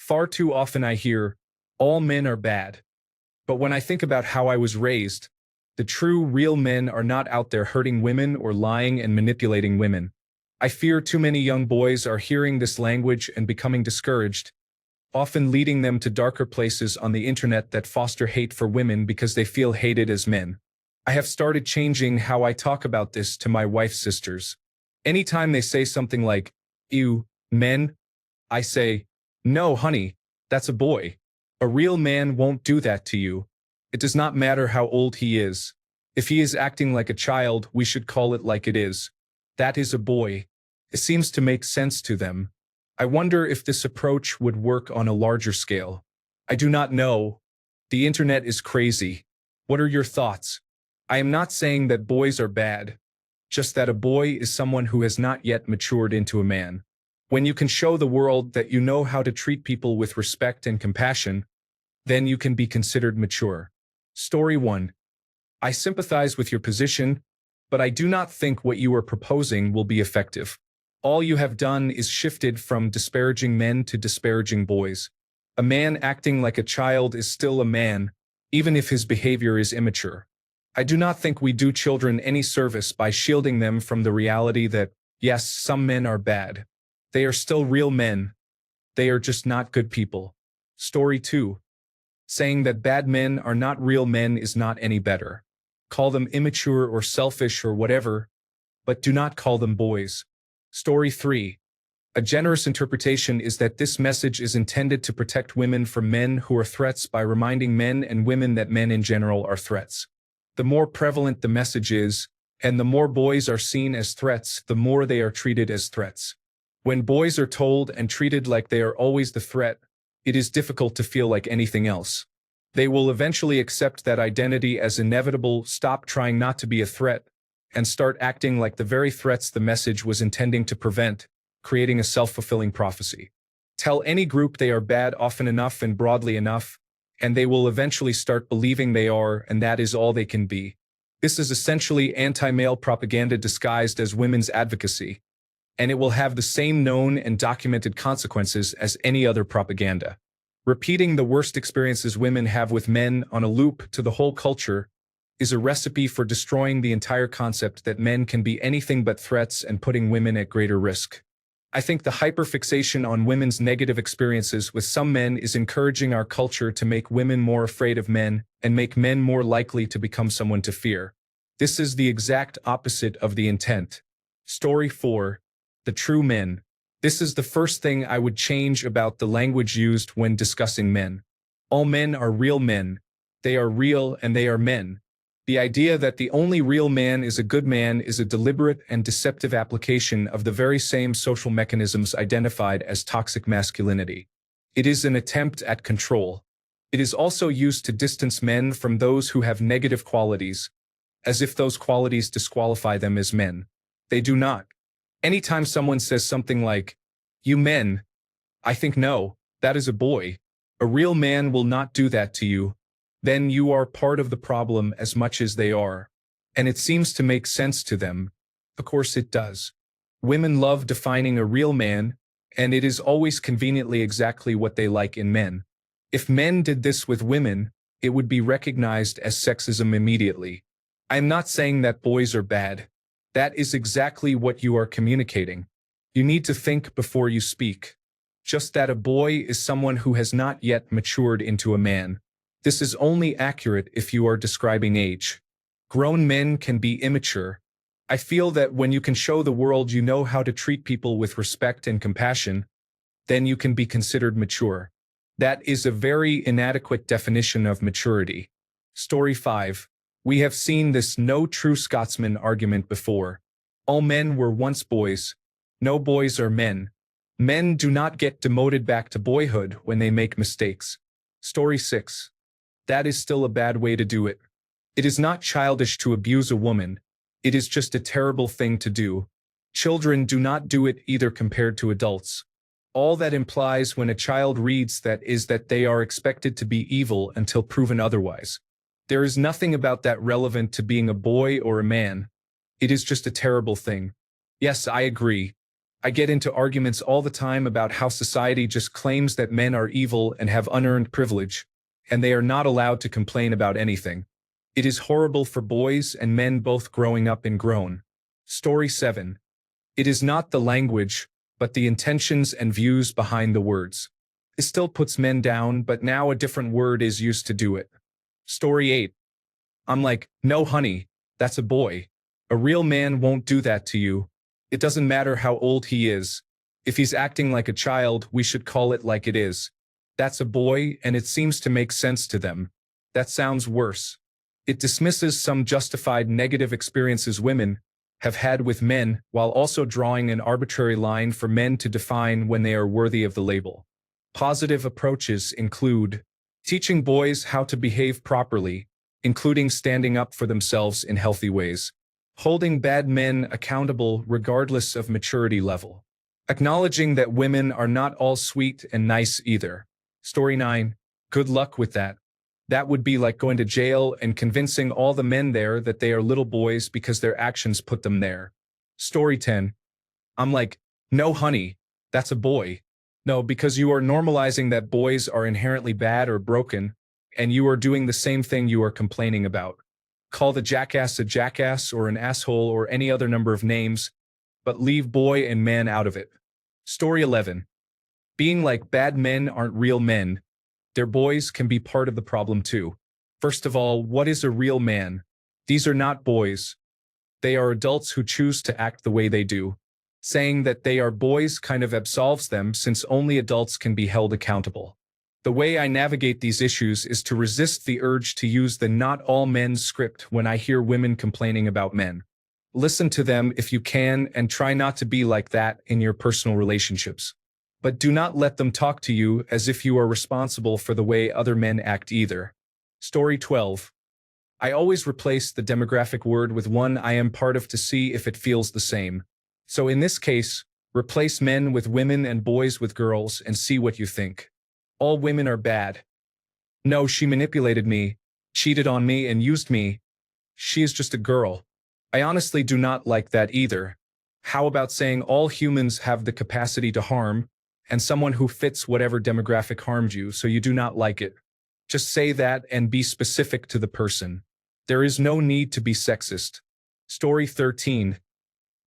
Far too often I hear, all men are bad. But when I think about how I was raised, the true, real men are not out there hurting women or lying and manipulating women. I fear too many young boys are hearing this language and becoming discouraged, often leading them to darker places on the internet that foster hate for women because they feel hated as men. I have started changing how I talk about this to my wife's sisters. Anytime they say something like, ew, men, I say, no, honey, that's a boy. A real man won't do that to you. It does not matter how old he is. If he is acting like a child, we should call it like it is. That is a boy. It seems to make sense to them. I wonder if this approach would work on a larger scale. I do not know. The internet is crazy. What are your thoughts? I am not saying that boys are bad, just that a boy is someone who has not yet matured into a man. When you can show the world that you know how to treat people with respect and compassion, then you can be considered mature. Story 1. I sympathize with your position, but I do not think what you are proposing will be effective. All you have done is shifted from disparaging men to disparaging boys. A man acting like a child is still a man, even if his behavior is immature. I do not think we do children any service by shielding them from the reality that, yes, some men are bad. They are still real men. They are just not good people. Story 2. Saying that bad men are not real men is not any better. Call them immature or selfish or whatever, but do not call them boys. Story 3. A generous interpretation is that this message is intended to protect women from men who are threats by reminding men and women that men in general are threats. The more prevalent the message is, and the more boys are seen as threats, the more they are treated as threats. When boys are told and treated like they are always the threat, it is difficult to feel like anything else. They will eventually accept that identity as inevitable, stop trying not to be a threat, and start acting like the very threats the message was intending to prevent, creating a self-fulfilling prophecy. Tell any group they are bad often enough and broadly enough, and they will eventually start believing they are, and that is all they can be. This is essentially anti-male propaganda disguised as women's advocacy, and it will have the same known and documented consequences as any other propaganda. Repeating the worst experiences women have with men on a loop to the whole culture is a recipe for destroying the entire concept that men can be anything but threats and putting women at greater risk. I think the hyperfixation on women's negative experiences with some men is encouraging our culture to make women more afraid of men and make men more likely to become someone to fear. This is the exact opposite of the intent. Story 4. The true men. This is the first thing I would change about the language used when discussing men. All men are real men. They are real and they are men. The idea that the only real man is a good man is a deliberate and deceptive application of the very same social mechanisms identified as toxic masculinity. It is an attempt at control. It is also used to distance men from those who have negative qualities, as if those qualities disqualify them as men. They do not. Anytime someone says something like, "You men," I think, no, that is a boy. A real man will not do that to you. Then you are part of the problem as much as they are. And it seems to make sense to them. Of course it does. Women love defining a real man, and it is always conveniently exactly what they like in men. If men did this with women, it would be recognized as sexism immediately. I am not saying that boys are bad. That is exactly what you are communicating. You need to think before you speak. Just that a boy is someone who has not yet matured into a man. This is only accurate if you are describing age. Grown men can be immature. I feel that when you can show the world you know how to treat people with respect and compassion, then you can be considered mature. That is a very inadequate definition of maturity. Story 5. We have seen this no true Scotsman argument before. All men were once boys. No boys are men. Men do not get demoted back to boyhood when they make mistakes. Story 6. That is still a bad way to do it. It is not childish to abuse a woman. It is just a terrible thing to do. Children do not do it either compared to adults. All that implies when a child reads that is that they are expected to be evil until proven otherwise. There is nothing about that relevant to being a boy or a man. It is just a terrible thing. Yes, I agree. I get into arguments all the time about how society just claims that men are evil and have unearned privilege, and they are not allowed to complain about anything. It is horrible for boys and men both growing up and grown. Story 7. It is not the language, but the intentions and views behind the words. It still puts men down, but now a different word is used to do it. Story 8. I'm like, no honey, that's a boy. A real man won't do that to you. It doesn't matter how old he is. If he's acting like a child, we should call it like it is. That's a boy, and it seems to make sense to them. That sounds worse. It dismisses some justified negative experiences women have had with men, while also drawing an arbitrary line for men to define when they are worthy of the label. Positive approaches include teaching boys how to behave properly, including standing up for themselves in healthy ways, holding bad men accountable regardless of maturity level, acknowledging that women are not all sweet and nice either. Story 9. Good luck with that. That would be like going to jail and convincing all the men there that they are little boys because their actions put them there. Story 10. I'm like, no honey, that's a boy. No, because you are normalizing that boys are inherently bad or broken, and you are doing the same thing you are complaining about. Call the jackass a jackass or an asshole or any other number of names, but leave boy and man out of it. Story 11. Being like bad men aren't real men. Their boys can be part of the problem too. First of all, what is a real man? These are not boys. They are adults who choose to act the way they do. Saying that they are boys kind of absolves them since only adults can be held accountable. The way I navigate these issues is to resist the urge to use the not all men script when I hear women complaining about men. Listen to them if you can and try not to be like that in your personal relationships. But do not let them talk to you as if you are responsible for the way other men act either. Story 12. I always replace the demographic word with one I am part of to see if it feels the same. So in this case, replace men with women and boys with girls and see what you think. All women are bad. No, she manipulated me, cheated on me, and used me. She is just a girl. I honestly do not like that either. How about saying all humans have the capacity to harm, and someone who fits whatever demographic harmed you, so you do not like it? Just say that and be specific to the person. There is no need to be sexist. Story 13.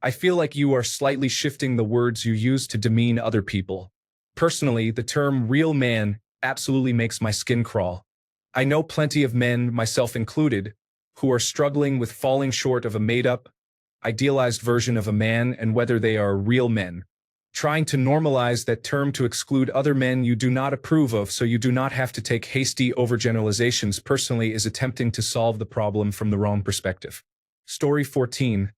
I feel like you are slightly shifting the words you use to demean other people. Personally, the term real man absolutely makes my skin crawl. I know plenty of men, myself included, who are struggling with falling short of a made-up, idealized version of a man and whether they are real men. Trying to normalize that term to exclude other men you do not approve of so you do not have to take hasty overgeneralizations personally is attempting to solve the problem from the wrong perspective. Story 14.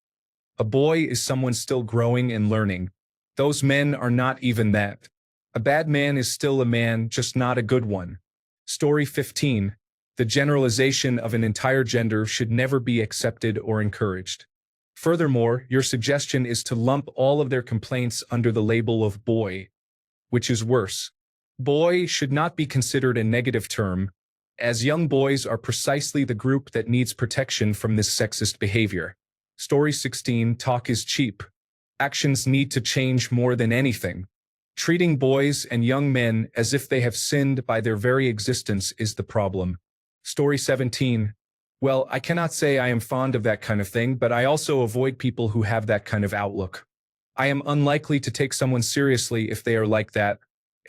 A boy is someone still growing and learning. Those men are not even that. A bad man is still a man, just not a good one. Story 15. The generalization of an entire gender should never be accepted or encouraged. Furthermore, your suggestion is to lump all of their complaints under the label of boy, which is worse. Boy should not be considered a negative term, as young boys are precisely the group that needs protection from this sexist behavior. Story 16. Talk is cheap. Actions need to change more than anything. Treating boys and young men as if they have sinned by their very existence is the problem. Story 17. Well, I cannot say I am fond of that kind of thing, but I also avoid people who have that kind of outlook. I am unlikely to take someone seriously if they are like that,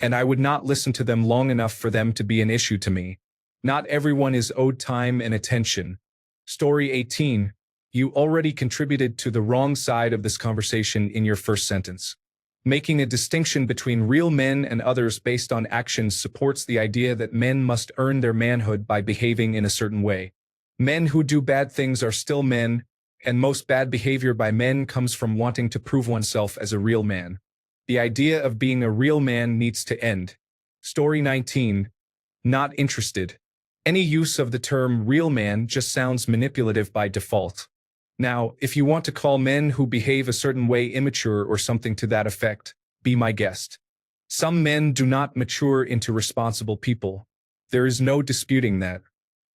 and I would not listen to them long enough for them to be an issue to me. Not everyone is owed time and attention. Story 18. You already contributed to the wrong side of this conversation in your first sentence. Making a distinction between real men and others based on actions supports the idea that men must earn their manhood by behaving in a certain way. Men who do bad things are still men, and most bad behavior by men comes from wanting to prove oneself as a real man. The idea of being a real man needs to end. Story 19. Not interested. Any use of the term real man just sounds manipulative by default. Now, if you want to call men who behave a certain way immature or something to that effect, be my guest. Some men do not mature into responsible people. There is no disputing that.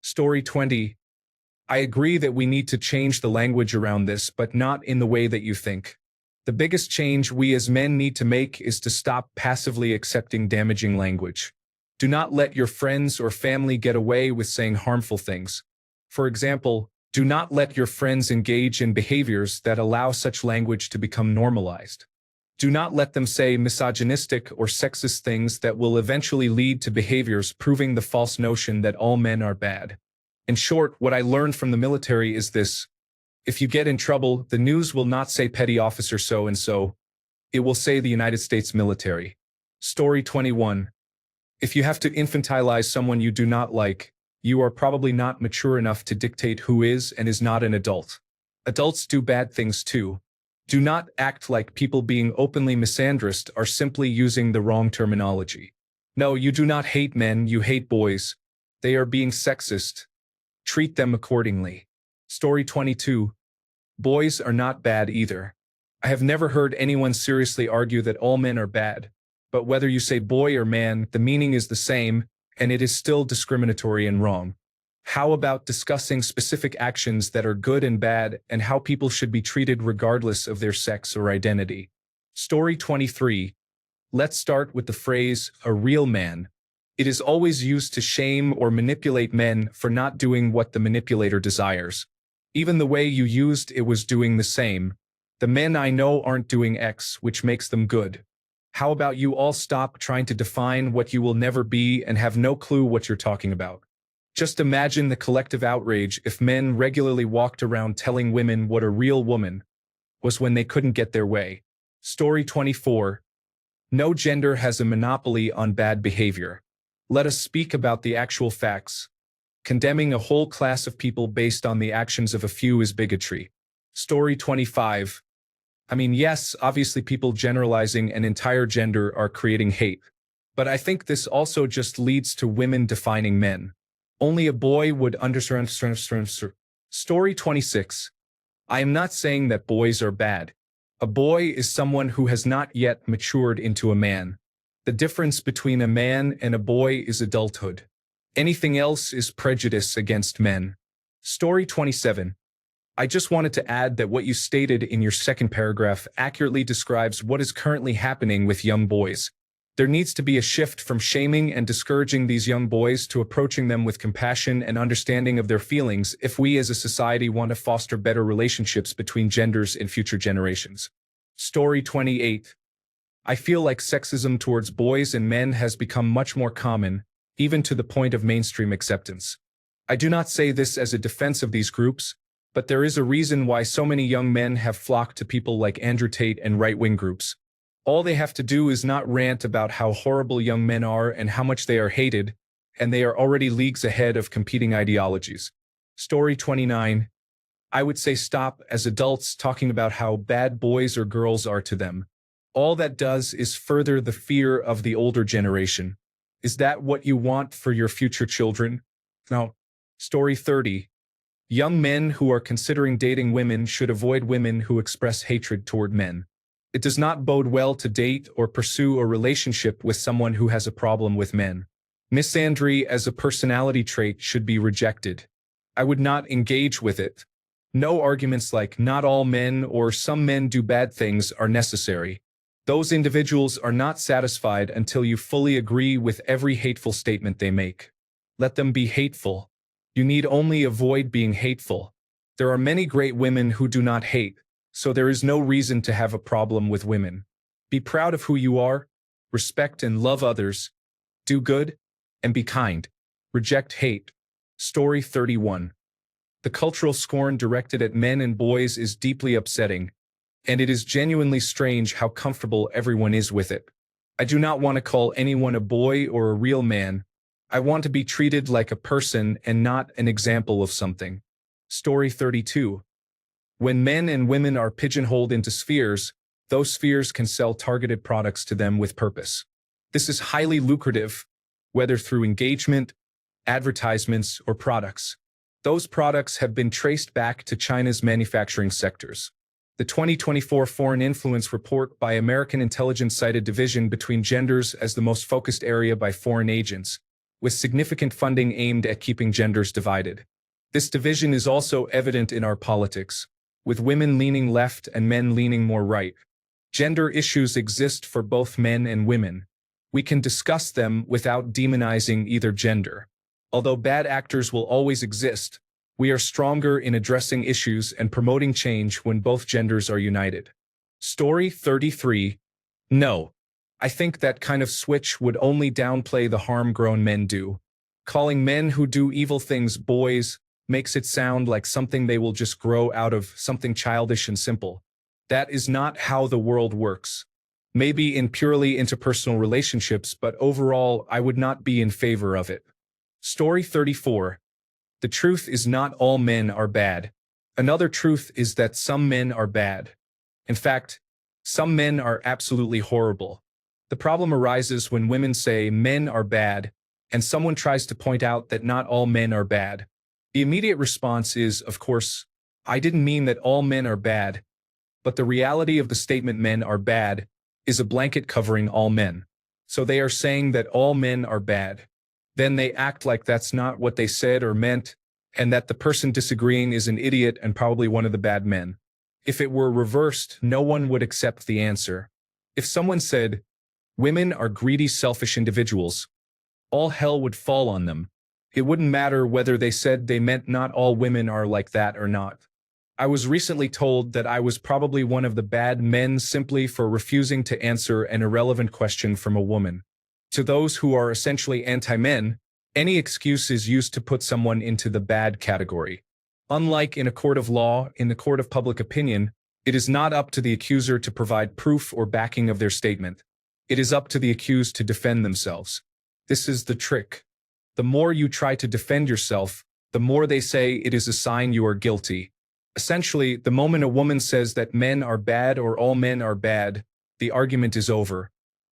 Story 20. I agree that we need to change the language around this, but not in the way that you think. The biggest change we as men need to make is to stop passively accepting damaging language. Do not let your friends or family get away with saying harmful things. For example, do not let your friends engage in behaviors that allow such language to become normalized. Do not let them say misogynistic or sexist things that will eventually lead to behaviors proving the false notion that all men are bad. In short, what I learned from the military is this: if you get in trouble, the news will not say petty officer so-and-so. It will say the United States military. Story 21. If you have to infantilize someone you do not like, you are probably not mature enough to dictate who is and is not an adult. Adults do bad things too. Do not act like people being openly misandrist are simply using the wrong terminology. No, you do not hate men, you hate boys. They are being sexist. Treat them accordingly. Story 22. Boys are not bad either. I have never heard anyone seriously argue that all men are bad, but whether you say boy or man, the meaning is the same, and it is still discriminatory and wrong. How about discussing specific actions that are good and bad and how people should be treated regardless of their sex or identity? Story 23. Let's start with the phrase, a real man. It is always used to shame or manipulate men for not doing what the manipulator desires. Even the way you used it was doing the same. The men I know aren't doing X, which makes them good. How about you all stop trying to define what you will never be and have no clue what you're talking about? Just imagine the collective outrage if men regularly walked around telling women what a real woman was when they couldn't get their way. Story 24. No gender has a monopoly on bad behavior. Let us speak about the actual facts. Condemning a whole class of people based on the actions of a few is bigotry. Story 25. Yes, obviously people generalizing an entire gender are creating hate. But I think this also just leads to women defining men. Only a boy would understand. Story 26. I am not saying that boys are bad. A boy is someone who has not yet matured into a man. The difference between a man and a boy is adulthood. Anything else is prejudice against men. Story 27. I just wanted to add that what you stated in your second paragraph accurately describes what is currently happening with young boys. There needs to be a shift from shaming and discouraging these young boys to approaching them with compassion and understanding of their feelings if we as a society want to foster better relationships between genders in future generations. Story 28. I feel like sexism towards boys and men has become much more common, even to the point of mainstream acceptance. I do not say this as a defense of these groups, but there is a reason why so many young men have flocked to people like Andrew Tate and right-wing groups. All they have to do is not rant about how horrible young men are and how much they are hated, and they are already leagues ahead of competing ideologies. Story 29. I would say stop as adults talking about how bad boys or girls are to them. All that does is further the fear of the older generation. Is that what you want for your future children? No. Story 30. Young men who are considering dating women should avoid women who express hatred toward men. It does not bode well to date or pursue a relationship with someone who has a problem with men. Misandry as a personality trait should be rejected. I would not engage with it. No arguments like not all men or some men do bad things are necessary. Those individuals are not satisfied until you fully agree with every hateful statement they make. Let them be hateful. You need only avoid being hateful. There are many great women who do not hate, so there is no reason to have a problem with women. Be proud of who you are, respect and love others, do good, and be kind. Reject hate. Story 31. The cultural scorn directed at men and boys is deeply upsetting, and it is genuinely strange how comfortable everyone is with it. I do not want to call anyone a boy or a real man. I want to be treated like a person and not an example of something. Story 32. When men and women are pigeonholed into spheres, those spheres can sell targeted products to them with purpose. This is highly lucrative, whether through engagement, advertisements, or products. Those products have been traced back to China's manufacturing sectors. The 2024 Foreign Influence Report by American Intelligence cited division between genders as the most focused area by foreign agents, with significant funding aimed at keeping genders divided. This division is also evident in our politics, with women leaning left and men leaning more right. Gender issues exist for both men and women. We can discuss them without demonizing either gender. Although bad actors will always exist, we are stronger in addressing issues and promoting change when both genders are united. Story 33. No. I think that kind of switch would only downplay the harm grown men do. Calling men who do evil things boys makes it sound like something they will just grow out of, something childish and simple. That is not how the world works. Maybe in purely interpersonal relationships, but overall, I would not be in favor of it. Story 34. The truth is not all men are bad. Another truth is that some men are bad. In fact, some men are absolutely horrible. The problem arises when women say men are bad, and someone tries to point out that not all men are bad. The immediate response is, of course, I didn't mean that all men are bad, but the reality of the statement men are bad is a blanket covering all men. So they are saying that all men are bad. Then they act like that's not what they said or meant, and that the person disagreeing is an idiot and probably one of the bad men. If it were reversed, no one would accept the answer. If someone said, women are greedy, selfish individuals, all hell would fall on them. It wouldn't matter whether they said they meant not all women are like that or not. I was recently told that I was probably one of the bad men simply for refusing to answer an irrelevant question from a woman. To those who are essentially anti-men, any excuse is used to put someone into the bad category. Unlike in a court of law, in the court of public opinion, it is not up to the accuser to provide proof or backing of their statement. It is up to the accused to defend themselves. This is the trick. The more you try to defend yourself, the more they say it is a sign you are guilty. Essentially, the moment a woman says that men are bad or all men are bad, the argument is over.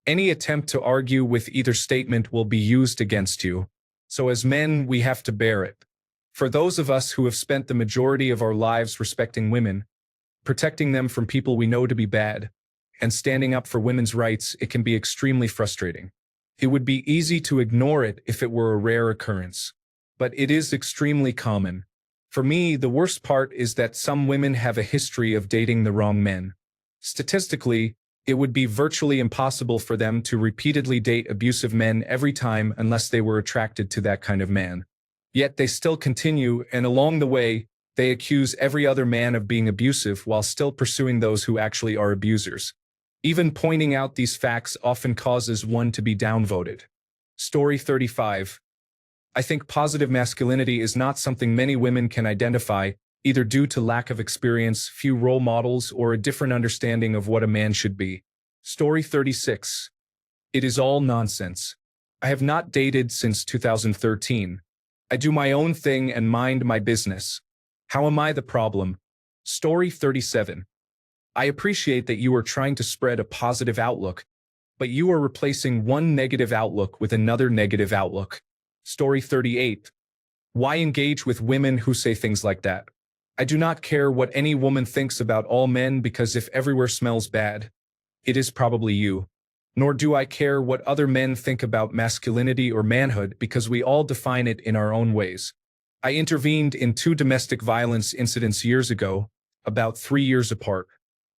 Any attempt to argue with either statement will be used against you. So as men, we have to bear it. For those of us who have spent the majority of our lives respecting women, protecting them from people we know to be bad, and standing up for women's rights, it can be extremely frustrating. It would be easy to ignore it if it were a rare occurrence. But it is extremely common. For me, the worst part is that some women have a history of dating the wrong men. Statistically, it would be virtually impossible for them to repeatedly date abusive men every time unless they were attracted to that kind of man. Yet they still continue, and along the way, they accuse every other man of being abusive while still pursuing those who actually are abusers. Even pointing out these facts often causes one to be downvoted. Story 35. I think positive masculinity is not something many women can identify, either due to lack of experience, few role models, or a different understanding of what a man should be. Story 36. It is all nonsense. I have not dated since 2013. I do my own thing and mind my business. How am I the problem? Story 37. I appreciate that you are trying to spread a positive outlook, but you are replacing one negative outlook with another negative outlook. Story 38. Why engage with women who say things like that? I do not care what any woman thinks about all men because if everywhere smells bad, it is probably you. Nor do I care what other men think about masculinity or manhood because we all define it in our own ways. I intervened in 2 domestic violence incidents years ago, about 3 years apart.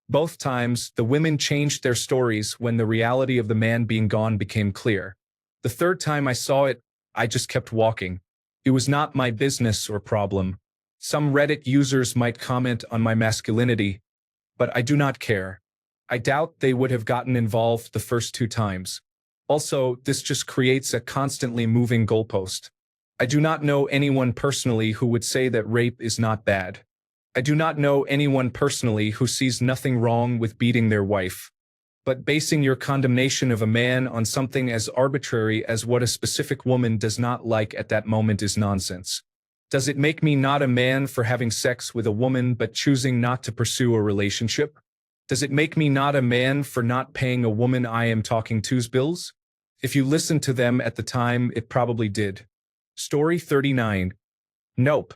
Both times, the women changed their stories when the reality of the man being gone became clear. The third time I saw it, I just kept walking. It was not my business or problem. Some Reddit users might comment on my masculinity, but I do not care. I doubt they would have gotten involved the first 2 times. Also, this just creates a constantly moving goalpost. I do not know anyone personally who would say that rape is not bad. I do not know anyone personally who sees nothing wrong with beating their wife. But basing your condemnation of a man on something as arbitrary as what a specific woman does not like at that moment is nonsense. Does it make me not a man for having sex with a woman but choosing not to pursue a relationship? Does it make me not a man for not paying a woman I am talking to's bills? If you listened to them at the time, it probably did. Story 39. Nope.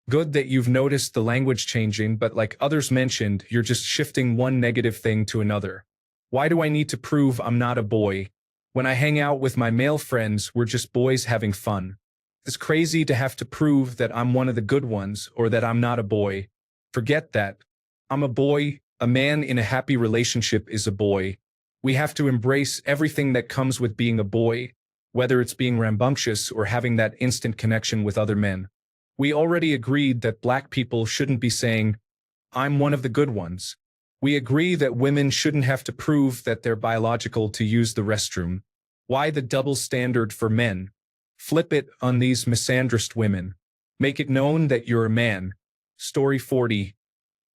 Good that you've noticed the language changing, but like others mentioned, you're just shifting one negative thing to another. Why do I need to prove I'm not a boy? When I hang out with my male friends, we're just boys having fun. It's crazy to have to prove that I'm one of the good ones or that I'm not a boy. Forget that. I'm a boy, A man in a happy relationship is a boy. We have to embrace everything that comes with being a boy, whether it's being rambunctious or having that instant connection with other men. We already agreed that black people shouldn't be saying, "I'm one of the good ones." We agree that women shouldn't have to prove that they're biological to use the restroom. Why the double standard for men? Flip it on these misandrist women. Make it known that you're a man. Story 40.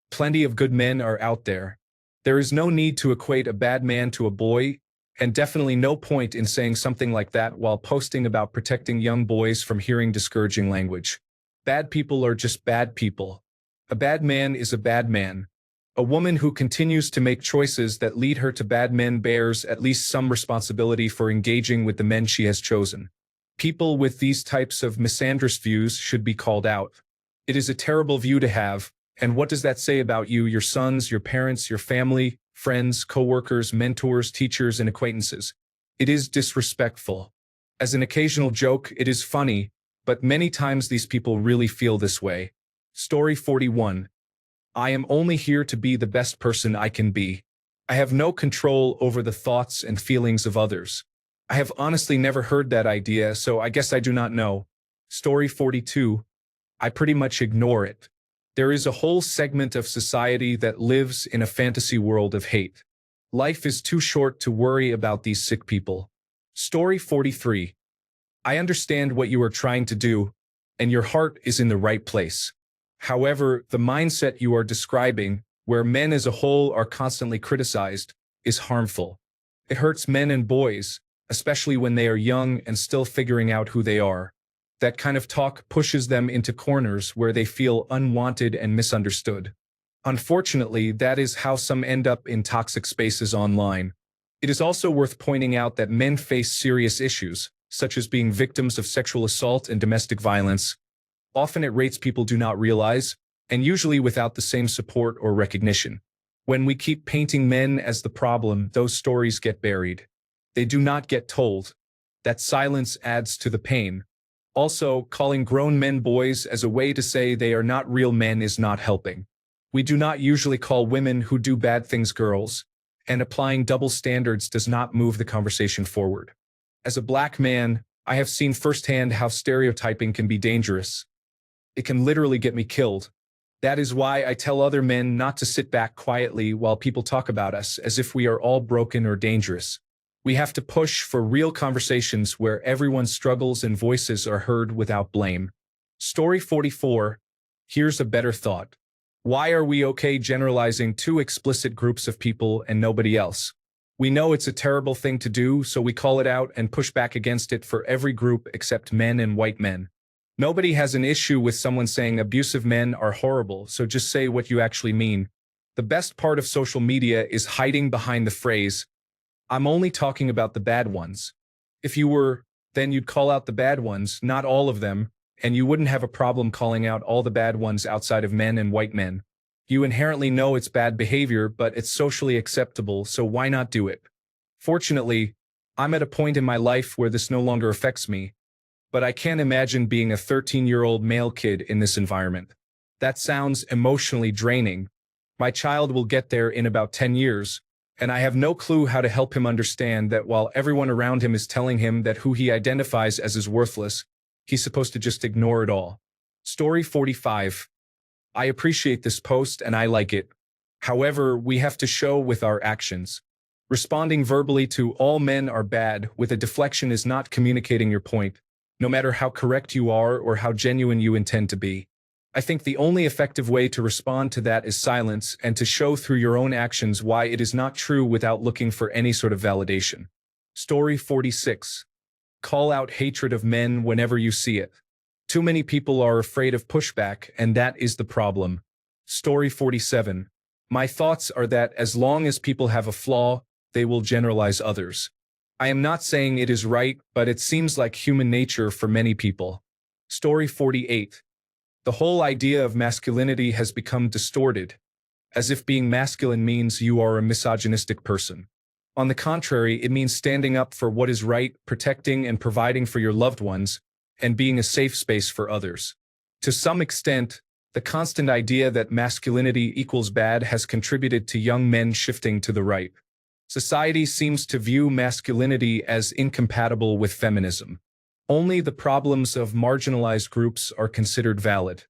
Plenty of good men are out there. There is no need to equate a bad man to a boy, and definitely no point in saying something like that while posting about protecting young boys from hearing discouraging language. Bad people are just bad people. A bad man is a bad man. A woman who continues to make choices that lead her to bad men bears at least some responsibility for engaging with the men she has chosen. People with these types of misandrist views should be called out. It is a terrible view to have, and what does that say about you, your sons, your parents, your family, friends, co-workers, mentors, teachers, and acquaintances? It is disrespectful. As an occasional joke, it is funny, but many times these people really feel this way. Story 41. I am only here to be the best person I can be. I have no control over the thoughts and feelings of others. I have honestly never heard that idea, so I guess I do not know. Story 42. I pretty much ignore it. There is a whole segment of society that lives in a fantasy world of hate. Life is too short to worry about these sick people. Story 43. I understand what you are trying to do, and your heart is in the right place. However, the mindset you are describing, where men as a whole are constantly criticized, is harmful. It hurts men and boys, especially when they are young and still figuring out who they are. That kind of talk pushes them into corners where they feel unwanted and misunderstood. Unfortunately, that is how some end up in toxic spaces online. It is also worth pointing out that men face serious issues, such as being victims of sexual assault and domestic violence, often at rates people do not realize, and usually without the same support or recognition. When we keep painting men as the problem, those stories get buried. They do not get told. That silence adds to the pain. Also, calling grown men boys as a way to say they are not real men is not helping. We do not usually call women who do bad things girls, and applying double standards does not move the conversation forward. As a black man, I have seen firsthand how stereotyping can be dangerous. It can literally get me killed. That is why I tell other men not to sit back quietly while people talk about us as if we are all broken or dangerous. We have to push for real conversations where everyone's struggles and voices are heard without blame. Story 44. Here's a better thought. Why are we okay generalizing two explicit groups of people and nobody else? We know it's a terrible thing to do, so we call it out and push back against it for every group except men and white men. Nobody has an issue with someone saying abusive men are horrible, so just say what you actually mean. The best part of social media is hiding behind the phrase, "I'm only talking about the bad ones." If you were, then you'd call out the bad ones, not all of them, and you wouldn't have a problem calling out all the bad ones outside of men and white men. You inherently know it's bad behavior, but it's socially acceptable, so why not do it? Fortunately, I'm at a point in my life where this no longer affects me, but I can't imagine being a 13-year-old male kid in this environment. That sounds emotionally draining. My child will get there in about 10 years, and I have no clue how to help him understand that while everyone around him is telling him that who he identifies as is worthless, he's supposed to just ignore it all. Story 45. I appreciate this post and I like it. However, we have to show with our actions. Responding verbally to "all men are bad" with a deflection is not communicating your point, no matter how correct you are or how genuine you intend to be. I think the only effective way to respond to that is silence and to show through your own actions why it is not true without looking for any sort of validation. Story 46. Call out hatred of men whenever you see it. Too many people are afraid of pushback, and that is the problem. Story 47. My thoughts are that as long as people have a flaw, they will generalize others. I am not saying it is right, but it seems like human nature for many people. Story 48. The whole idea of masculinity has become distorted, as if being masculine means you are a misogynistic person. On the contrary, it means standing up for what is right, protecting and providing for your loved ones, and being a safe space for others. To some extent, The constant idea that masculinity equals bad has contributed to young men shifting to the right. Society seems to view masculinity as incompatible with feminism. Only the problems of marginalized groups are considered valid.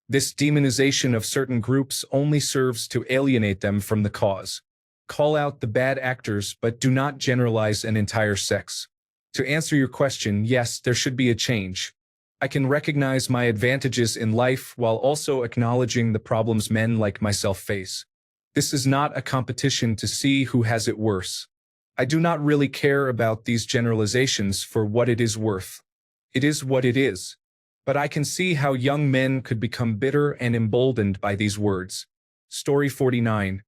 This demonization of certain groups only serves to alienate them from the cause. Call out the bad actors, but do not generalize an entire sex. To answer your question, yes, there should be a change. I can recognize my advantages in life while also acknowledging the problems men like myself face. This is not a competition to see who has it worse. I do not really care about these generalizations for what it is worth. It is what it is. But I can see how young men could become bitter and emboldened by these words. Story 49.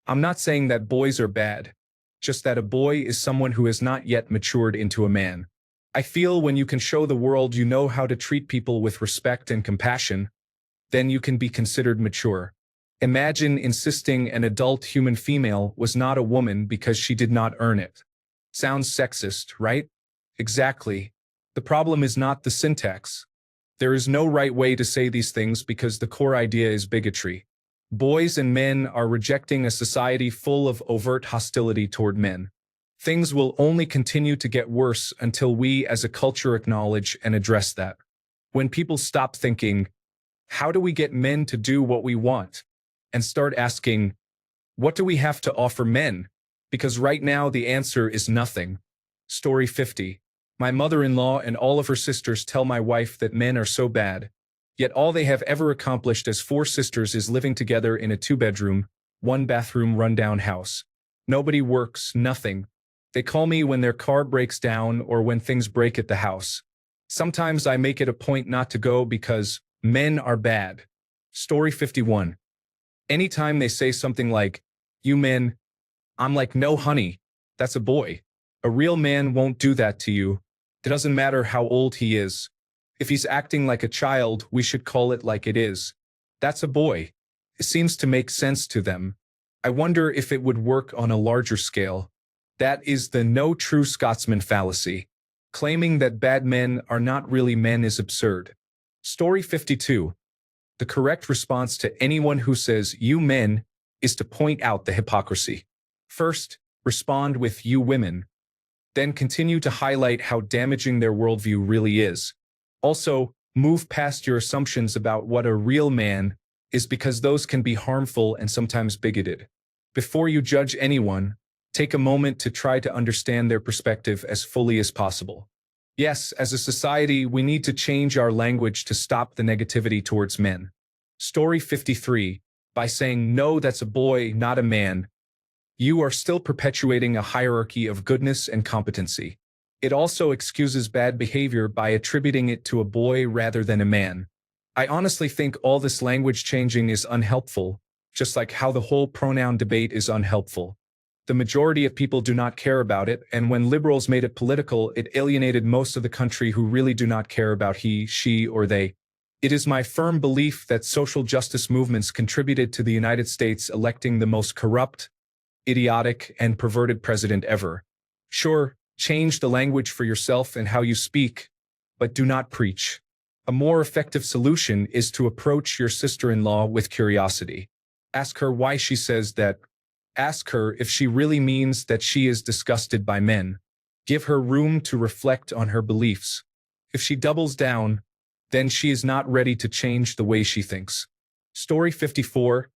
I'm not saying that boys are bad, just that a boy is someone who has not yet matured into a man. I feel when you can show the world you know how to treat people with respect and compassion, then you can be considered mature. Imagine insisting an adult human female was not a woman because she did not earn it. Sounds sexist, right? Exactly. The problem is not the syntax. There is no right way to say these things because the core idea is bigotry. Boys and men are rejecting a society full of overt hostility toward men. Things will only continue to get worse until we as a culture acknowledge and address that. When people stop thinking, how do we get men to do what we want? And start asking, what do we have to offer men? Because right now the answer is nothing. Story 50. My mother-in-law and all of her sisters tell my wife that men are so bad, yet all they have ever accomplished as 4 sisters is living together in a 2-bedroom, 1-bathroom rundown house. Nobody works, nothing. They call me when their car breaks down or when things break at the house. Sometimes I make it a point not to go because men are bad. Story 51. Anytime they say something like, you men, I'm like, no honey, that's a boy. A real man won't do that to you. It doesn't matter how old he is. If he's acting like a child, we should call it like it is. That's a boy. It seems to make sense to them. I wonder if it would work on a larger scale. That is the no true Scotsman fallacy. Claiming that bad men are not really men is absurd. Story 52. The correct response to anyone who says, you men, is to point out the hypocrisy. First, respond with you women. Then continue to highlight how damaging their worldview really is. Also, move past your assumptions about what a real man is because those can be harmful and sometimes bigoted. Before you judge anyone, take a moment to try to understand their perspective as fully as possible. Yes, as a society, we need to change our language to stop the negativity towards men. Story 53. By saying, no, that's a boy, not a man, you are still perpetuating a hierarchy of goodness and competency. It also excuses bad behavior by attributing it to a boy rather than a man. I honestly think all this language changing is unhelpful, just like how the whole pronoun debate is unhelpful. The majority of people do not care about it, and when liberals made it political, it alienated most of the country who really do not care about he, she, or they. It is my firm belief that social justice movements contributed to the United States electing the most corrupt, idiotic, and perverted president ever. Sure, change the language for yourself and how you speak, but do not preach. A more effective solution is to approach your sister-in-law with curiosity. Ask her why she says that. Ask her if she really means that she is disgusted by men. Give her room to reflect on her beliefs. If she doubles down, then she is not ready to change the way she thinks. Story 54.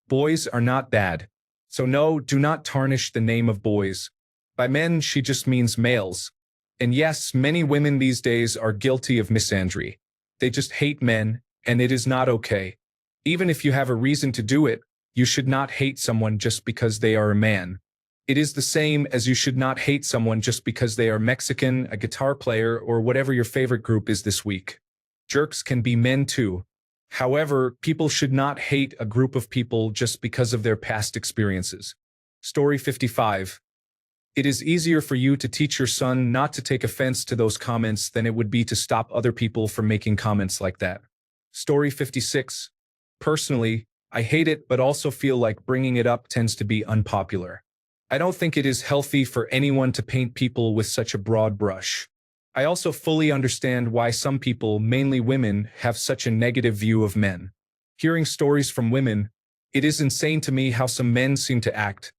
Boys are not bad. So no, do not tarnish the name of boys. By men, she just means males. And yes, many women these days are guilty of misandry. They just hate men, and it is not okay. Even if you have a reason to do it, you should not hate someone just because they are a man. It is the same as you should not hate someone just because they are Mexican, a guitar player, or whatever your favorite group is this week. Jerks can be men too. However, people should not hate a group of people just because of their past experiences. Story 55. It is easier for you to teach your son not to take offense to those comments than it would be to stop other people from making comments like that. Story 56. Personally, I hate it but also feel like bringing it up tends to be unpopular. I don't think it is healthy for anyone to paint people with such a broad brush. I also fully understand why some people, mainly women, have such a negative view of men. Hearing stories from women, it is insane to me how some men seem to act,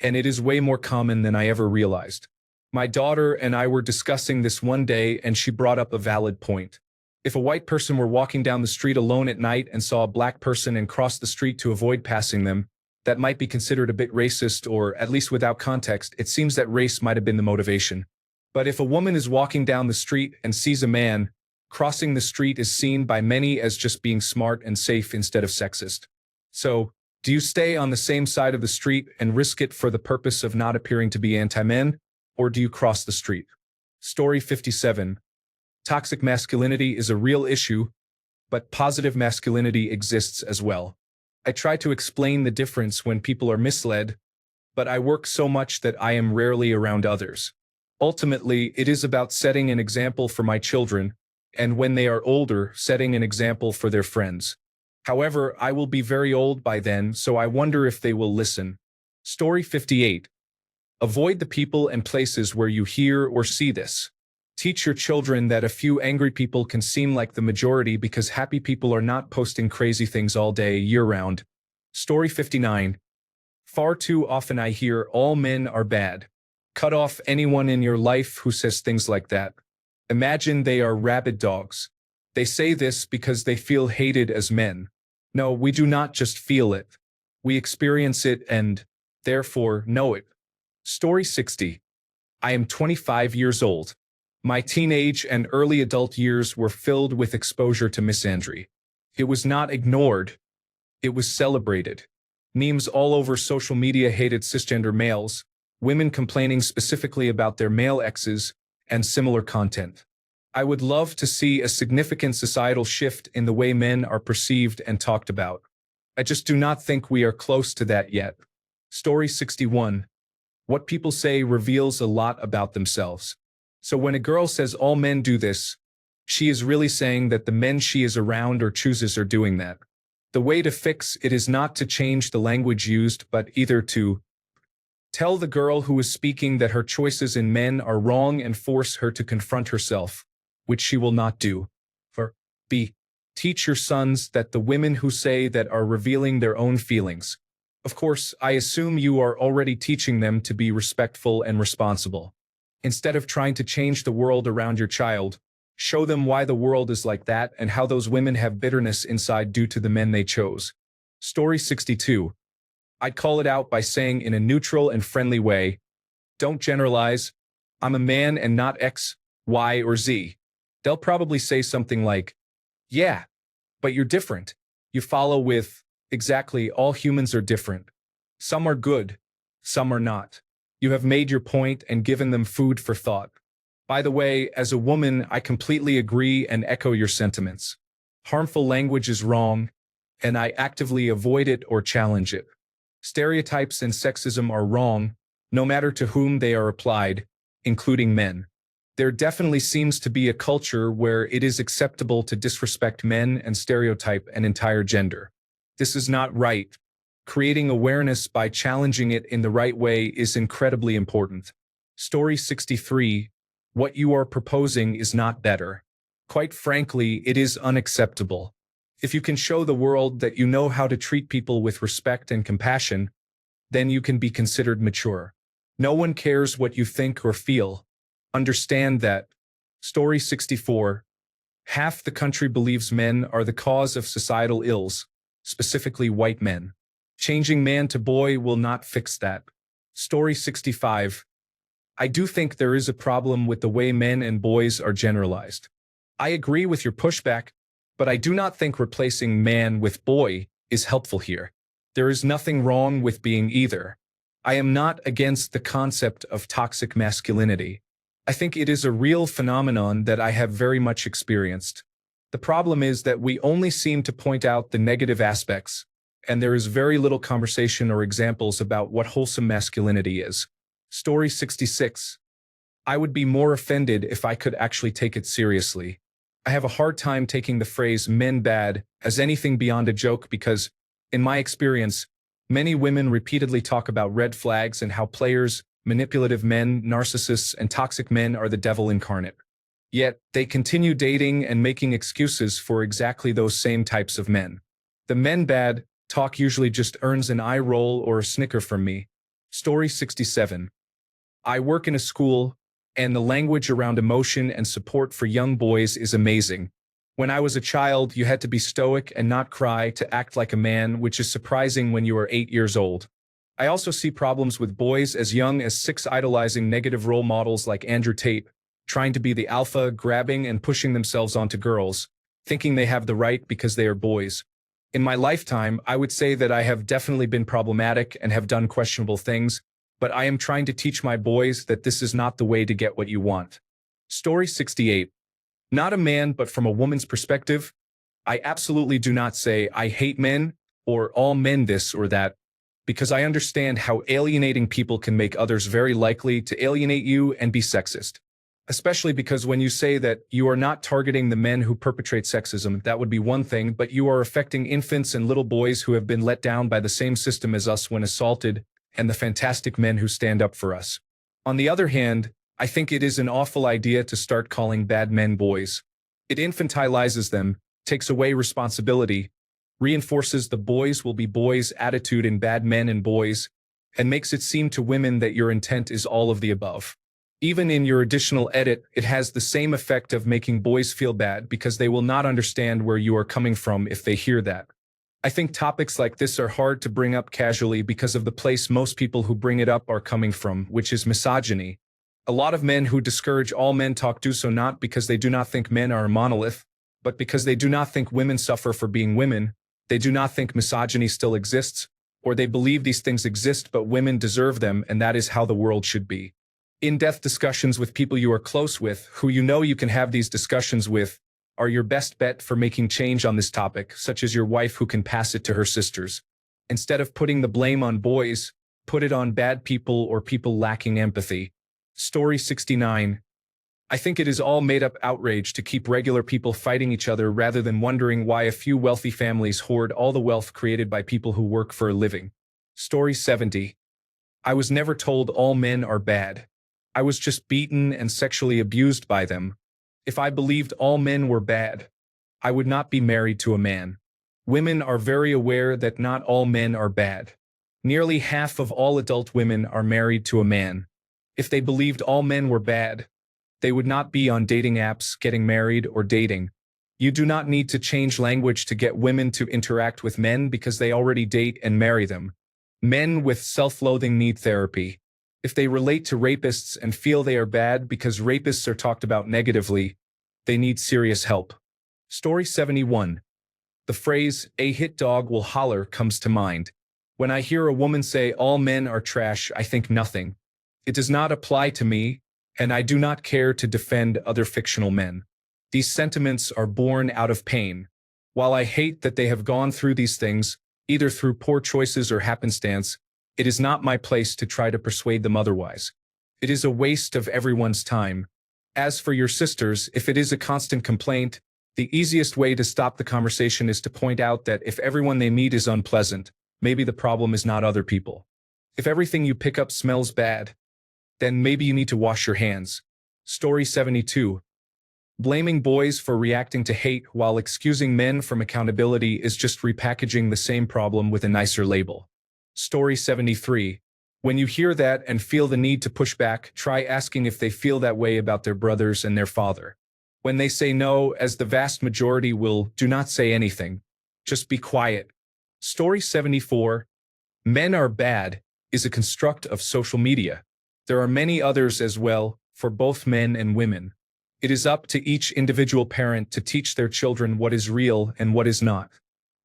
and it is way more common than I ever realized. My daughter and I were discussing this one day, and she brought up a valid point. If a white person were walking down the street alone at night and saw a black person and crossed the street to avoid passing them, that might be considered a bit racist, or at least without context, it seems that race might have been the motivation. But if a woman is walking down the street and sees a man, crossing the street is seen by many as just being smart and safe instead of sexist. So, do you stay on the same side of the street and risk it for the purpose of not appearing to be anti-men, or do you cross the street? Story 57. Toxic masculinity is a real issue, but positive masculinity exists as well. I try to explain the difference when people are misled, but I work so much that I am rarely around others. Ultimately, it is about setting an example for my children, and when they are older, setting an example for their friends. However, I will be very old by then, so I wonder if they will listen. Story 58. Avoid the people and places where you hear or see this. Teach your children that a few angry people can seem like the majority because happy people are not posting crazy things all day, year-round. Story 59. Far too often I hear all men are bad. Cut off anyone in your life who says things like that. Imagine they are rabid dogs. They say this because they feel hated as men. No, we do not just feel it. We experience it and, therefore, know it. Story 60. I am 25 years old. My teenage and early adult years were filled with exposure to misandry. It was not ignored. It was celebrated. Memes all over social media hated cisgender males, women complaining specifically about their male exes, and similar content. I would love to see a significant societal shift in the way men are perceived and talked about. I just do not think we are close to that yet. Story 61. What people say reveals a lot about themselves. So when a girl says all men do this, she is really saying that the men she is around or chooses are doing that. The way to fix it is not to change the language used, but either to tell the girl who is speaking that her choices in men are wrong and force her to confront herself, which she will not do. Or B. Teach your sons that the women who say that are revealing their own feelings. Of course, I assume you are already teaching them to be respectful and responsible. Instead of trying to change the world around your child, show them why the world is like that and how those women have bitterness inside due to the men they chose. Story 62. I'd call it out by saying in a neutral and friendly way, don't generalize, I'm a man and not X, Y, or Z. They'll probably say something like, yeah, but you're different. You follow with, exactly, all humans are different. Some are good, some are not. You have made your point and given them food for thought. By the way, as a woman, I completely agree and echo your sentiments. Harmful language is wrong, and I actively avoid it or challenge it. Stereotypes and sexism are wrong, no matter to whom they are applied, including men. There definitely seems to be a culture where it is acceptable to disrespect men and stereotype an entire gender. This is not right. Creating awareness by challenging it in the right way is incredibly important. Story 63. What you are proposing is not better. Quite frankly, it is unacceptable. If you can show the world that you know how to treat people with respect and compassion, then you can be considered mature. No one cares what you think or feel. Understand that. Story 64. Half the country believes men are the cause of societal ills, specifically white men. Changing man to boy will not fix that. Story 65. I do think there is a problem with the way men and boys are generalized. I agree with your pushback, but I do not think replacing man with boy is helpful here. There is nothing wrong with being either. I am not against the concept of toxic masculinity. I think it is a real phenomenon that I have very much experienced. The problem is that we only seem to point out the negative aspects, and there is very little conversation or examples about what wholesome masculinity is. Story 66. I would be more offended if I could actually take it seriously. I have a hard time taking the phrase men bad as anything beyond a joke because, in my experience, many women repeatedly talk about red flags and how players, manipulative men, narcissists, and toxic men are the devil incarnate. Yet, they continue dating and making excuses for exactly those same types of men. The men bad talk usually just earns an eye roll or a snicker from me. Story 67. I work in a school, and the language around emotion and support for young boys is amazing. When I was a child, you had to be stoic and not cry to act like a man, which is surprising when you are 8 years old. I also see problems with boys as young as 6 idolizing negative role models like Andrew Tate, trying to be the alpha, grabbing and pushing themselves onto girls, thinking they have the right because they are boys. In my lifetime, I would say that I have definitely been problematic and have done questionable things, but I am trying to teach my boys that this is not the way to get what you want. Story 68. Not a man, but from a woman's perspective, I absolutely do not say I hate men or all men this or that, because I understand how alienating people can make others very likely to alienate you and be sexist. Especially because when you say that you are not targeting the men who perpetrate sexism, that would be one thing, but you are affecting infants and little boys who have been let down by the same system as us when assaulted, and the fantastic men who stand up for us. On the other hand, I think it is an awful idea to start calling bad men boys. It infantilizes them, takes away responsibility, reinforces the boys will be boys attitude in bad men and boys, and makes it seem to women that your intent is all of the above. Even in your additional edit, it has the same effect of making boys feel bad because they will not understand where you are coming from if they hear that. I think topics like this are hard to bring up casually because of the place most people who bring it up are coming from, which is misogyny. A lot of men who discourage all men talk do so not because they do not think men are a monolith, but because they do not think women suffer for being women, they do not think misogyny still exists, or they believe these things exist but women deserve them and that is how the world should be. In-depth discussions with people you are close with, who you know you can have these discussions with, are your best bet for making change on this topic, such as your wife who can pass it to her sisters. Instead of putting the blame on boys, put it on bad people or people lacking empathy. Story 69. I think it is all made-up outrage to keep regular people fighting each other rather than wondering why a few wealthy families hoard all the wealth created by people who work for a living. Story 70. I was never told all men are bad. I was just beaten and sexually abused by them. If I believed all men were bad, I would not be married to a man. Women are very aware that not all men are bad. Nearly half of all adult women are married to a man. If they believed all men were bad, they would not be on dating apps, getting married, or dating. You do not need to change language to get women to interact with men because they already date and marry them. Men with self-loathing need therapy. If they relate to rapists and feel they are bad because rapists are talked about negatively, they need serious help. Story 71. The phrase, "a hit dog will holler," comes to mind. When I hear a woman say all men are trash, I think nothing. It does not apply to me, and I do not care to defend other fictional men. These sentiments are born out of pain. While I hate that they have gone through these things, either through poor choices or happenstance, it is not my place to try to persuade them otherwise. It is a waste of everyone's time. As for your sisters, if it is a constant complaint, the easiest way to stop the conversation is to point out that if everyone they meet is unpleasant, maybe the problem is not other people. If everything you pick up smells bad, then maybe you need to wash your hands. Story 72. Blaming boys for reacting to hate while excusing men from accountability is just repackaging the same problem with a nicer label. Story 73. When you hear that and feel the need to push back, try asking if they feel that way about their brothers and their father. When they say no, as the vast majority will, do not say anything. Just be quiet. Story 74. Men are bad is a construct of social media. There are many others as well, for both men and women. It is up to each individual parent to teach their children what is real and what is not.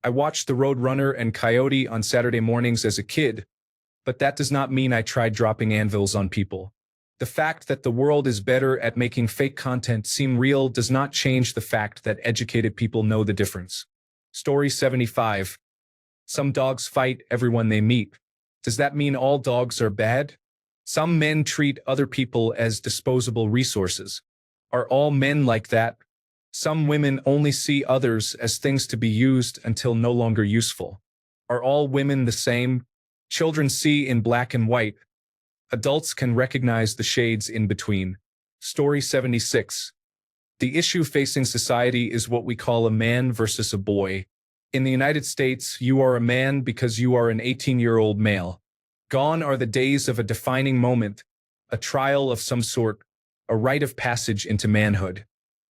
I watched The Roadrunner and Coyote on Saturday mornings as a kid, but that does not mean I tried dropping anvils on people. The fact that the world is better at making fake content seem real does not change the fact that educated people know the difference. Story 75. Some dogs fight everyone they meet. Does that mean all dogs are bad? Some men treat other people as disposable resources. Are all men like that? Some women only see others as things to be used until no longer useful. Are all women the same? Children see in black and white. Adults can recognize the shades in between. Story 76. The issue facing society is what we call a man versus a boy. In the United States, you are a man because you are an 18-year-old male. Gone are the days of a defining moment, a trial of some sort, a rite of passage into manhood.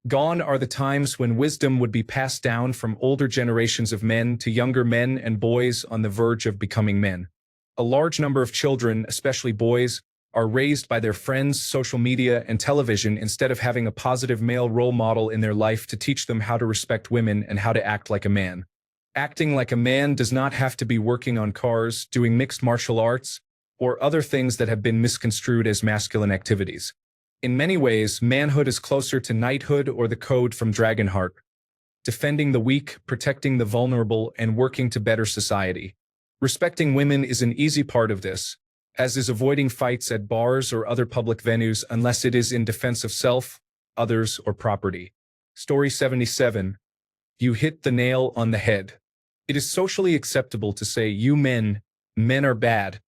Gone are the times when wisdom would be passed down from older generations of men to younger men and boys on the verge of becoming men. A large number of children, especially boys, are raised by their friends, social media, and television instead of having a positive male role model in their life to teach them how to respect women and how to act like a man. Acting like a man does not have to be working on cars, doing mixed martial arts, or other things that have been misconstrued as masculine activities. In many ways, manhood is closer to knighthood or the code from Dragonheart, defending the weak, protecting the vulnerable, and working to better society. Respecting women is an easy part of this, as is avoiding fights at bars or other public venues unless it is in defense of self, others, or property. Story 77. You hit the nail on the head. It is socially acceptable to say you men are bad,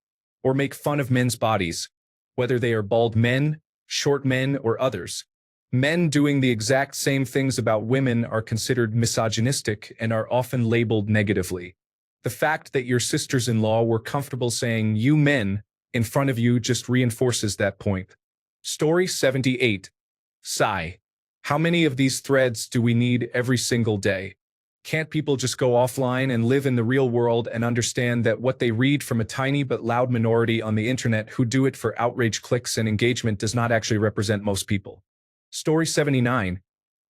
or make fun of men's bodies, whether they are bald men, short men, or others. Men doing the exact same things about women are considered misogynistic and are often labeled negatively. The fact that your sisters-in-law were comfortable saying you men in front of you just reinforces that point. Story 78. Sigh. How many of these threads do we need every single day? Can't people just go offline and live in the real world and understand that what they read from a tiny but loud minority on the internet who do it for outrage clicks and engagement does not actually represent most people? Story 79.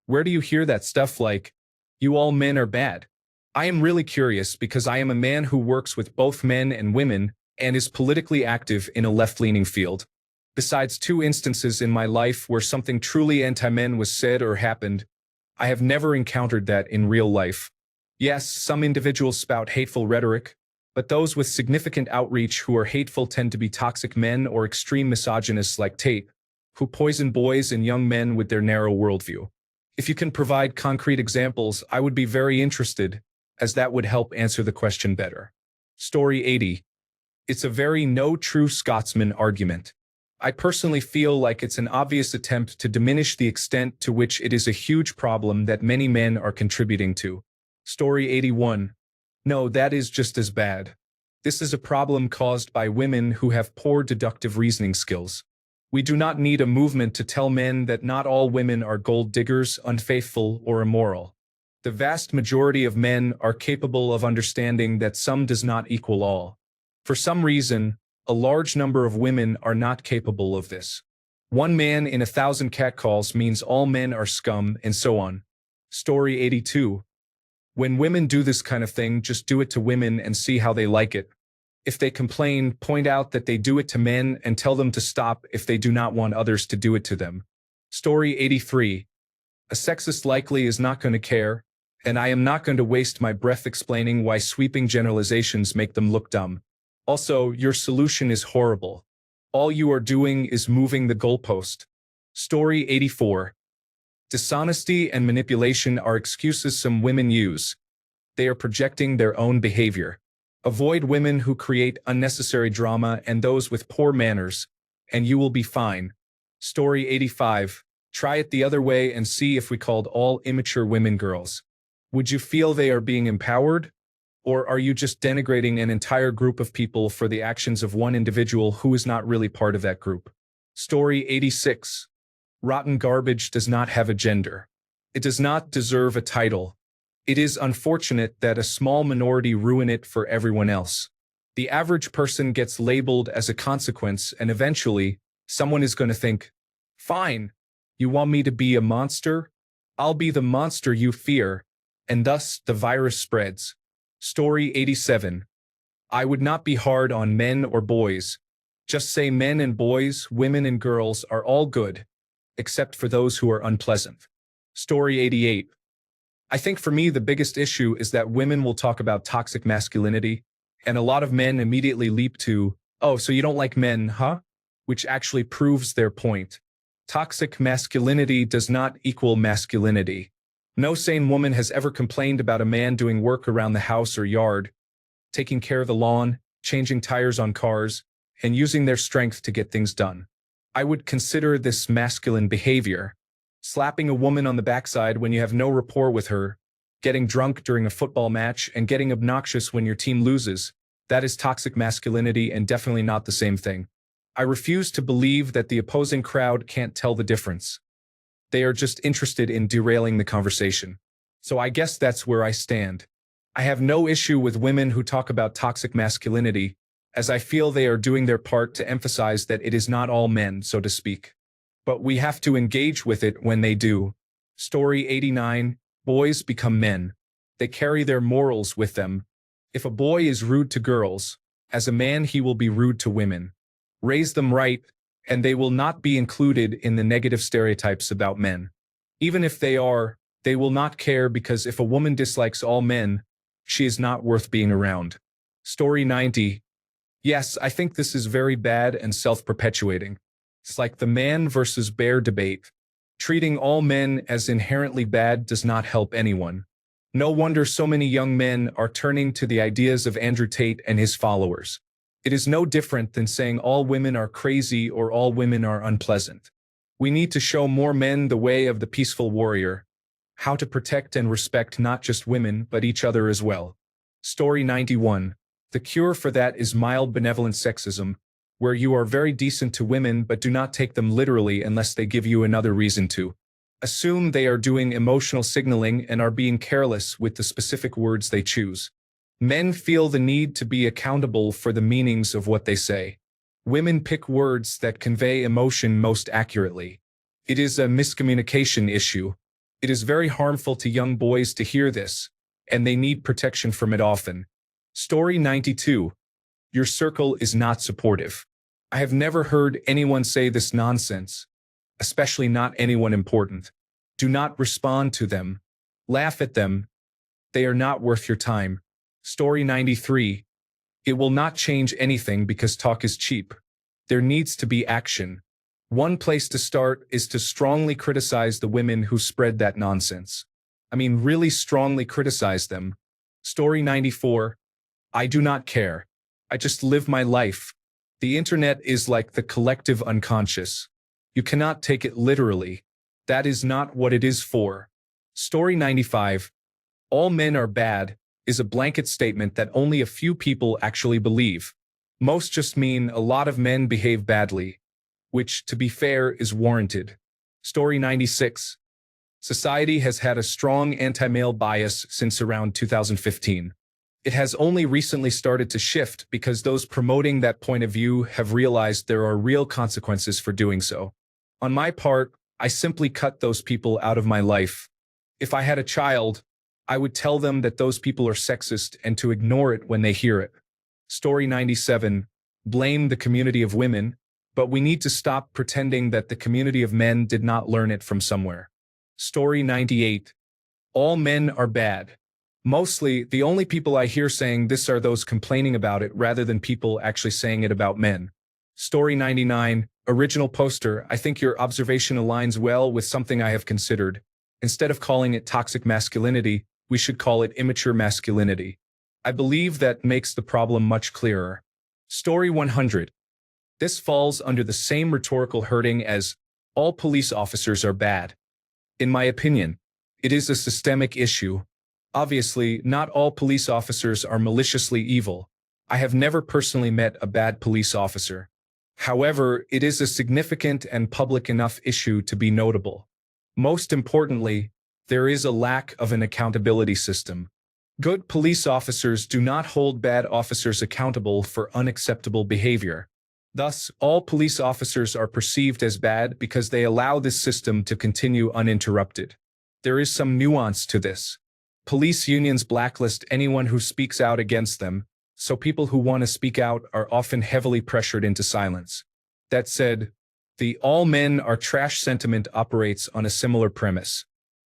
Where do you hear that stuff like, you all men are bad? I am really curious because I am a man who works with both men and women and is politically active in a left-leaning field. Besides 2 instances in my life where something truly anti-men was said or happened, I have never encountered that in real life. Yes, some individuals spout hateful rhetoric, but those with significant outreach who are hateful tend to be toxic men or extreme misogynists like Tate, who poison boys and young men with their narrow worldview. If you can provide concrete examples, I would be very interested, as that would help answer the question better. Story 80. It's a very no true Scotsman argument. I personally feel like it's an obvious attempt to diminish the extent to which it is a huge problem that many men are contributing to. Story 81. No, that is just as bad. This is a problem caused by women who have poor deductive reasoning skills. We do not need a movement to tell men that not all women are gold diggers, unfaithful, or immoral. The vast majority of men are capable of understanding that some does not equal all. For some reason, a large number of women are not capable of this. 1 man in 1,000 catcalls means all men are scum, and so on. Story 82. When women do this kind of thing, just do it to women and see how they like it. If they complain, point out that they do it to men and tell them to stop if they do not want others to do it to them. Story 83. A sexist likely is not going to care, and I am not going to waste my breath explaining why sweeping generalizations make them look dumb. Also, your solution is horrible. All you are doing is moving the goalpost. Story 84. Dishonesty and manipulation are excuses some women use. They are projecting their own behavior. Avoid women who create unnecessary drama and those with poor manners, and you will be fine. Story 85. Try it the other way and see if we called all immature women girls. Would you feel they are being empowered? Or are you just denigrating an entire group of people for the actions of one individual who is not really part of that group? Story 86. Rotten garbage does not have a gender. It does not deserve a title. It is unfortunate that a small minority ruin it for everyone else. The average person gets labeled as a consequence, and eventually, someone is going to think, fine, you want me to be a monster? I'll be the monster you fear, and thus the virus spreads. Story 87. I would not be hard on men or boys. Just say men and boys, women and girls are all good, except for those who are unpleasant. Story 88. I think for me the biggest issue is that women will talk about toxic masculinity, and a lot of men immediately leap to, oh, so you don't like men, huh? Which actually proves their point. Toxic masculinity does not equal masculinity. No sane woman has ever complained about a man doing work around the house or yard, taking care of the lawn, changing tires on cars, and using their strength to get things done. I would consider this masculine behavior. Slapping a woman on the backside when you have no rapport with her, getting drunk during a football match, and getting obnoxious when your team loses. That is toxic masculinity and definitely not the same thing. I refuse to believe that the opposing crowd can't tell the difference. They are just interested in derailing the conversation. So I guess that's where I stand. I have no issue with women who talk about toxic masculinity, as I feel they are doing their part to emphasize that it is not all men, so to speak. But we have to engage with it when they do. Story 89, boys become men. They carry their morals with them. If a boy is rude to girls, as a man he will be rude to women. Raise them right, and they will not be included in the negative stereotypes about men. Even if they are, they will not care because if a woman dislikes all men, she is not worth being around. Story 90. Yes, I think this is very bad and self-perpetuating. It's like the man versus bear debate. Treating all men as inherently bad does not help anyone. No wonder so many young men are turning to the ideas of Andrew Tate and his followers. It is no different than saying all women are crazy or all women are unpleasant. We need to show more men the way of the peaceful warrior, how to protect and respect not just women but each other as well. Story 91. The cure for that is mild benevolent sexism, where you are very decent to women but do not take them literally unless they give you another reason to. Assume they are doing emotional signaling and are being careless with the specific words they choose. Men feel the need to be accountable for the meanings of what they say. Women pick words that convey emotion most accurately. It is a miscommunication issue. It is very harmful to young boys to hear this, and they need protection from it often. Story 92. Your circle is not supportive. I have never heard anyone say this nonsense, especially not anyone important. Do not respond to them. Laugh at them. They are not worth your time. Story 93. It will not change anything because talk is cheap. There needs to be action. One place to start is to strongly criticize the women who spread that nonsense. I mean, really strongly criticize them. Story 94. I do not care. I just live my life. The internet is like the collective unconscious. You cannot take it literally. That is not what it is for. Story 95. All men are bad is a blanket statement that only a few people actually believe. Most just mean a lot of men behave badly, which, to be fair, is warranted. Story 96. Society has had a strong anti-male bias since around 2015. It has only recently started to shift because those promoting that point of view have realized there are real consequences for doing so. On my part, I simply cut those people out of my life. If I had a child, I would tell them that those people are sexist and to ignore it when they hear it. Story 97. Blame the community of women, but we need to stop pretending that the community of men did not learn it from somewhere. Story 98. All men are bad. Mostly, the only people I hear saying this are those complaining about it rather than people actually saying it about men. Story 99. Original poster. I think your observation aligns well with something I have considered. Instead of calling it toxic masculinity, we should call it immature masculinity. I believe that makes the problem much clearer. Story 100. This falls under the same rhetorical herding as all police officers are bad. In my opinion, it is a systemic issue. Obviously, not all police officers are maliciously evil. I have never personally met a bad police officer. However, it is a significant and public enough issue to be notable. Most importantly, there is a lack of an accountability system. Good police officers do not hold bad officers accountable for unacceptable behavior. Thus, all police officers are perceived as bad because they allow this system to continue uninterrupted. There is some nuance to this. Police unions blacklist anyone who speaks out against them, so people who want to speak out are often heavily pressured into silence. That said, the all men are trash sentiment operates on a similar premise.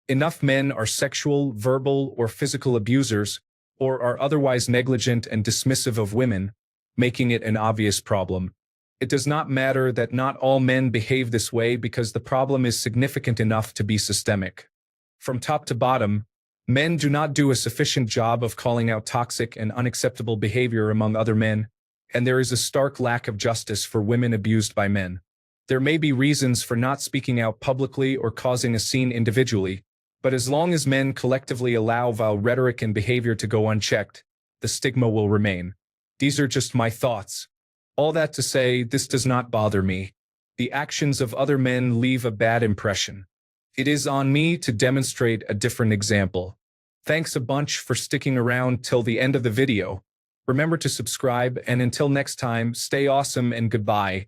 Enough men are sexual, verbal, or physical abusers, or are otherwise negligent and dismissive of women, making it an obvious problem. It does not matter that not all men behave this way because the problem is significant enough to be systemic. From top to bottom, men do not do a sufficient job of calling out toxic and unacceptable behavior among other men, and there is a stark lack of justice for women abused by men. There may be reasons for not speaking out publicly or causing a scene individually, But as long as men collectively allow vile rhetoric and behavior to go unchecked, the stigma will remain. These are just my thoughts. All that to say, this does not bother me. The actions of other men leave a bad impression. It is on me to demonstrate a different example. Thanks a bunch for sticking around till the end of the video. Remember to subscribe, and until next time, stay awesome and goodbye.